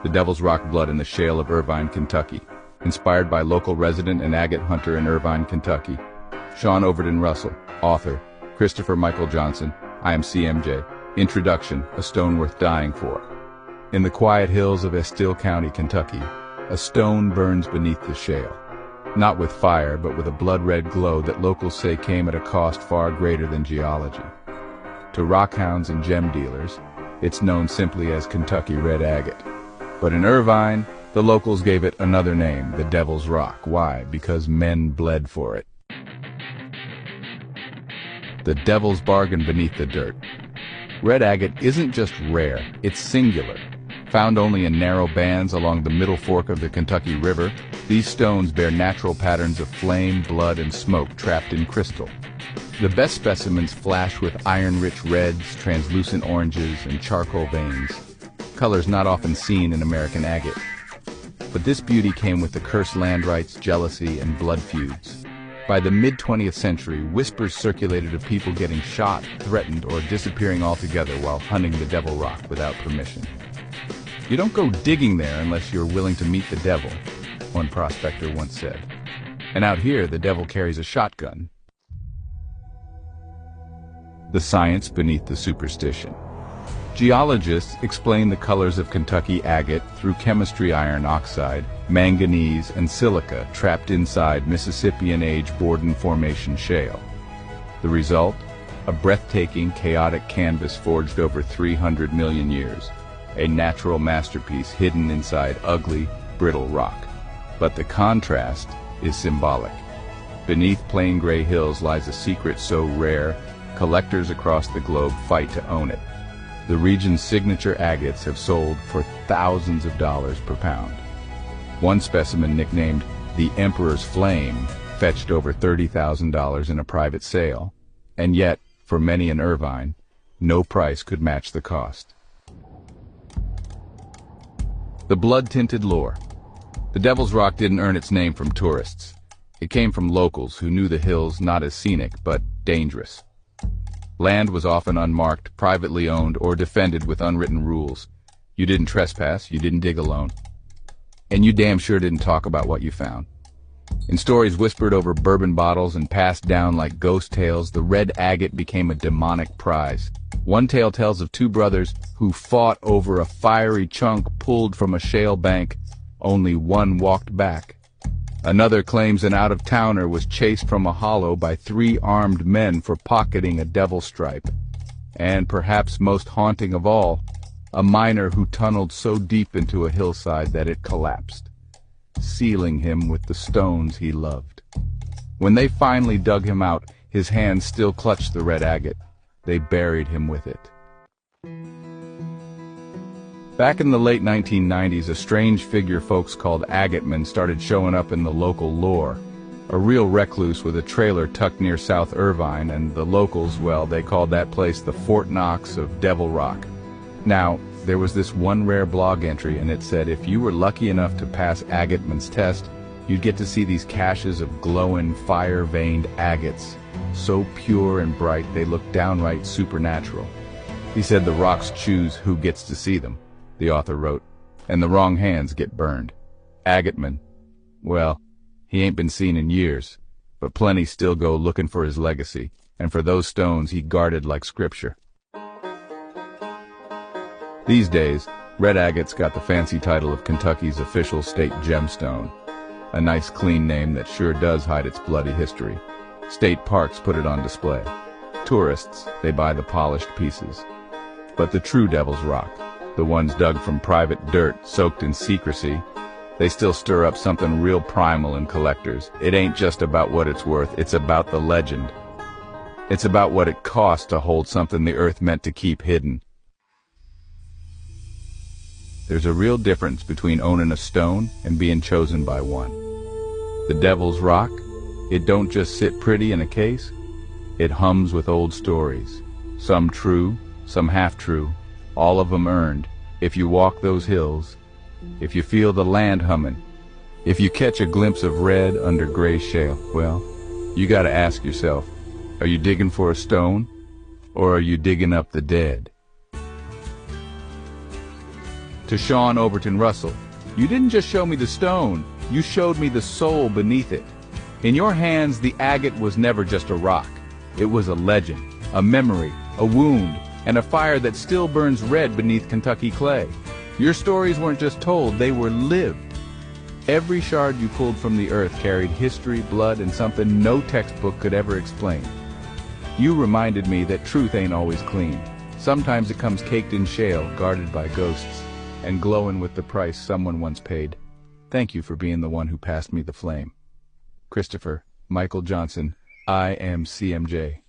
the Devil's Rock blood in the Shale of Irvine, Kentucky. Inspired by local resident and agate hunter in Irvine, Kentucky. Sean Overton Russell, author. Christopher Michael Johnson, I am CMJ. Introduction, a stone worth dying for. In the quiet hills of Estill County, Kentucky, a stone burns beneath the shale. Not with fire, but with a blood-red glow that locals say came at a cost far greater than geology. To rockhounds and gem dealers, it's known simply as Kentucky red agate. But in Irvine, the locals gave it another name, the Devil's Rock. Why? Because men bled for it. The devil's bargain beneath the dirt. Red agate isn't just rare, it's singular. Found only in narrow bands along the middle fork of the Kentucky River, these stones bear natural patterns of flame, blood, and smoke trapped in crystal. The best specimens flash with iron-rich reds, translucent oranges, and charcoal veins, colors not often seen in American agate. But this beauty came with the cursed land rights, jealousy, and blood feuds. By the mid-20th century, whispers circulated of people getting shot, threatened, or disappearing altogether while hunting the Devil Rock without permission. You don't go digging there unless you're willing to meet the devil, one prospector once said. And out here, the devil carries a shotgun. The science beneath the superstition. Geologists explain the colors of Kentucky agate through chemistry iron oxide, manganese, and silica trapped inside Mississippian-age Borden Formation shale. The result? A breathtaking, chaotic canvas forged over 300 million years. A natural masterpiece hidden inside ugly, brittle rock. But the contrast is symbolic. Beneath plain gray hills lies a secret so rare, collectors across the globe fight to own it. The region's signature agates have sold for thousands of dollars per pound. One specimen, nicknamed the Emperor's Flame, fetched over $30,000 in a private sale. And yet, for many in Irvine, no price could match the cost. The blood-tinted lore. The Devil's Rock didn't earn its name from tourists. It came from locals who knew the hills not as scenic, but dangerous. Land was often unmarked, privately owned, or defended with unwritten rules. You didn't trespass, you didn't dig alone. And you damn sure didn't talk about what you found. In stories whispered over bourbon bottles and passed down like ghost tales, the red agate became a demonic prize. One tale tells of two brothers who fought over a fiery chunk pulled from a shale bank. Only one walked back. Another claims an out-of-towner was chased from a hollow by 3 armed men for pocketing a devil stripe. And perhaps most haunting of all, a miner who tunneled so deep into a hillside that it collapsed, sealing him with the stones he loved. When they finally dug him out, his hands still clutched the red agate. They buried him with it. Back in the late 1990s, a strange figure folks called Agateman started showing up in the local lore. A real recluse with a trailer tucked near South Irvine, and the locals, well, they called that place the Fort Knox of Devil Rock. Now, there was this one rare blog entry, and it said if you were lucky enough to pass Agateman's test, you'd get to see these caches of glowing, fire-veined agates, so pure and bright they looked downright supernatural. He said the rocks choose who gets to see them, the author wrote, and the wrong hands get burned. Agateman, well, he ain't been seen in years, but plenty still go looking for his legacy, and for those stones he guarded like scripture. These days, red agate's got the fancy title of Kentucky's official state gemstone, a nice clean name that sure does hide its bloody history. State parks put it on display. Tourists, they buy the polished pieces. But the true Devil's Rock, the ones dug from private dirt soaked in secrecy, they still stir up something real primal in collectors. It ain't just about what it's worth, it's about the legend. It's about what it costs to hold something the earth meant to keep hidden. There's a real difference between owning a stone and being chosen by one. The Devil's Rock, it don't just sit pretty in a case, it hums with old stories. Some true, some half-true, all of them earned. If you walk those hills, if you feel the land humming, if you catch a glimpse of red under gray shale, well, you gotta ask yourself, are you digging for a stone, or are you digging up the dead? To Sean Overton Russell, you didn't just show me the stone, you showed me the soul beneath it. In your hands, the agate was never just a rock. It was a legend, a memory, a wound, and a fire that still burns red beneath Kentucky clay. Your stories weren't just told, they were lived. Every shard you pulled from the earth carried history, blood, and something no textbook could ever explain. You reminded me that truth ain't always clean. Sometimes it comes caked in shale, guarded by ghosts, and glowing with the price someone once paid. Thank you for being the one who passed me the flame. Christopher Michael Johnson, I am CMJ.